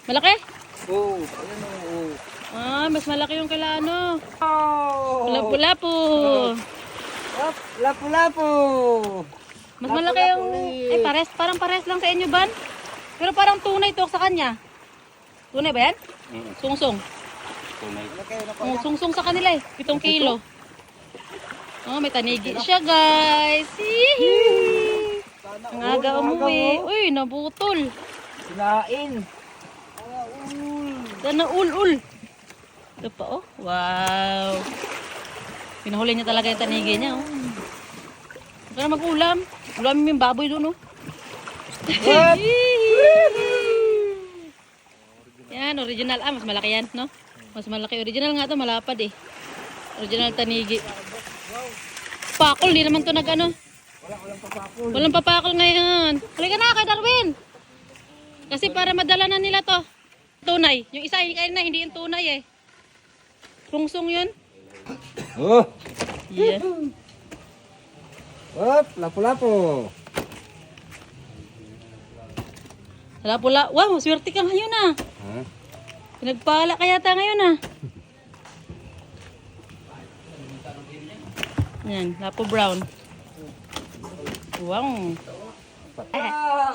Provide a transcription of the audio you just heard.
Malaki? Oo, ayan o. Ah, mas malaki yung kala ano. Oh! Lapu-lapu. Lapu-lapu! Mas malaki yung... Eh, parang pares lang sa inyo, Ban. Pero parang tunay to sa kanya. Tunay ba yan? Sungsong. Tunay. Sungsong sa kanila eh. 7 kilo. Oh, may tanigi siya, guys. Hihi. Ang aga umuwi. Uy, nabutol. Sinain. Sana ul. Ito pa, oh. Wow. Pinahuli niya talaga yung tanigi niya, oh. Huwag na mag-ulam. Ulamin yung baboy doon, oh. What? Yan, original. Ah, mas malaki yan, no? Mas malaki. Original nga to, malapad eh. Original tanigi. Pakol, di naman to nag-ano. Walang papakol ngayon. Halika na kay Darwin. Kasi para madala na nila to. Tunay. Yung isa, na, hindi yung tunay eh. Sungsong yun. Oh! Yeah. Hop! Lapu-lapu! Pula. Wow, swerte ka ngayon ah. Ha? Pinagpala ka yata ngayon ah. Yan, lapo brown. Wow.